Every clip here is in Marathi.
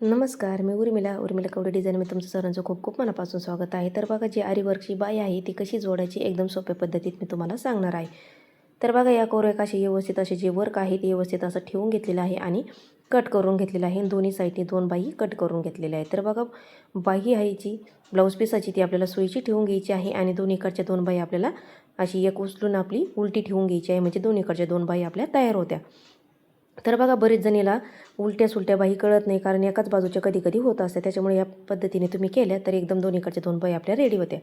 नमस्कार, मी उर्मिला कवडे डिझाईनमध्ये तुमचं सर्वांचं खूप खूप मनापासून स्वागत आहे. तर बघा, जी आरीवर्कची बाई आहे ती कशी जोडायची एकदम सोप्या पद्धतीत मी तुम्हाला सांगणार आहे. तर बघा, या कोऱ्या असे व्यवस्थित असे जे वर्क आहे ते व्यवस्थित असं ठेवून घेतलेलं आहे आणि कट करून घेतलेलं आहे. दोन्ही साईडने 2 बाही कट करून घेतलेल्या आहेत. तर बघा, बाही आहे जी ब्लाऊज पीसाची ती आपल्याला सुईची ठेवून घ्यायची आहे आणि दोन्हीकडच्या 2 बाही आपल्याला अशी एक उचलून आपली उलटी ठेवून घ्यायची आहे, म्हणजे दोन्हीकडच्या 2 बाही आपल्या तयार होत्या. तर बघा, बरेच जणीला उलट्या सुलट्या बाही कळत नाही, कारण एकाच बाजूच्या कधी होत असते. त्याच्यामुळे या पद्धतीने तुम्ही केल्या तर एकदम दोन्हीकडच्या 2 बाही आपल्या रेडी होत्या.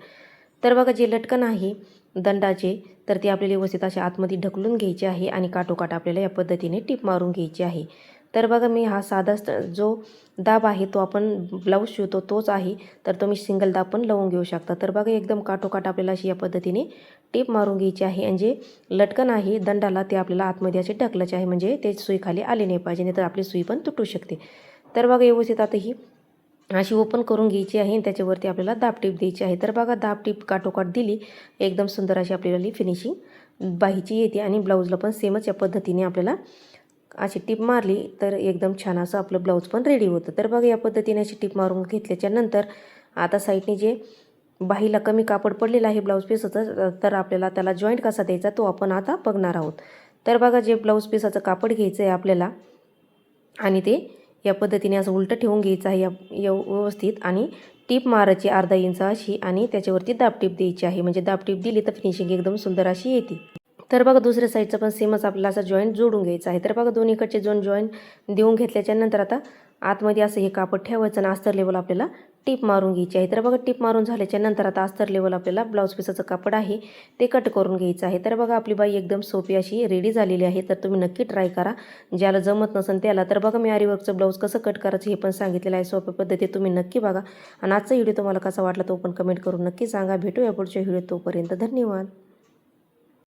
तर बघा, जे लटकन आहे दंडाचे तर ते आपल्याला व्यवस्थित असे आतमध्ये ढकलून घ्यायचे आहे आणि काठोकाठ आपल्याला या पद्धतीने टीप मारून घ्यायची आहे. तर बघा, मी हा साधा जो दाब आहे तो आपण ब्लाऊज शिवतो तोच आहे, तर तुम्ही सिंगल दाब पण लावून घेऊ शकता. तर बघा, एकदम काठोकाठ आपल्याला अशी या पद्धतीने टीप मारून घ्यायची आहे आणि जे लटकन आहे दंडाला ते आपल्याला आतमध्ये असे ढकलायचे आहे, म्हणजे ते सुई खाली आली नाही पाहिजे, नाही तर आपली सुई पण तुटू शकते. तर बघा, व्यवस्थित आता ही अशी ओपन करून घ्यायची आहे आणि त्याच्यावरती आपल्याला दाबटीप द्यायची आहे. तर बघा, दाबटीप काठोकाठ दिली एकदम सुंदर अशी आपल्याला फिनिशिंग बाहीची येते आणि ब्लाऊजला पण सेमच या पद्धतीने आपल्याला अशी टीप मारली तर एकदम छान असं आपलं ब्लाऊज पण रेडी होतं. तर बघा, या पद्धतीने अशी टीप मारून घेतल्याच्या नंतर आता साईडने जे बाहीला कमी कापड पडलेलं आहे ब्लाऊज पीसाचं, तर आपल्याला त्याला जॉईंट कसा द्यायचा तो आपण आता बघणार आहोत. तर बघा, जे ब्लाऊज पीसाचं कापड घ्यायचं आहे आपल्याला आणि ते या पद्धतीने असं उलटं ठेवून घ्यायचं आहे या व्यवस्थित आणि टीप मारायची अर्धा इंच अशी आणि त्याच्यावरती दाबटीप द्यायची आहे, म्हणजे दाबटीप दिली तर फिनिशिंग एकदम सुंदर अशी येते. तर बघा, दुसऱ्या साईडचं पण सेमच आपल्याला असं जॉईंट जोडून घ्यायचं आहे. तर बघा, दोन्हीकडचे जॉईंट देऊन घेतल्याच्यानंतर आता आतमध्ये असं हे कापड ठेवायचं आणि अस्तर लेवल आपल्याला टीप मारून घ्यायची आहे. तर बघा, टीप मारून झाल्याच्या नंतर आता अस्तर लेवल आपल्याला ब्लाऊज पीसाचं कापड आहे ते कट करून घ्यायचं आहे. तर बघा, आपली बाई एकदम सोपी अशी रेडी झालेली आहे. तर तुम्ही नक्की ट्राय करा, ज्याला जमत नसेल त्याला. तर बघा, मी आरीवर्कचं ब्लाऊज कसं कट करायचं हे पण सांगितलेलं आहे सोप्या पद्धतीत, तुम्ही नक्की बघा. आणि आजचा व्हिडिओ तुम्हाला कसा वाटला तो पण कमेंट करून नक्की सांगा. भेटूया पुढच्या व्हिडिओ, तोपर्यंत धन्यवाद.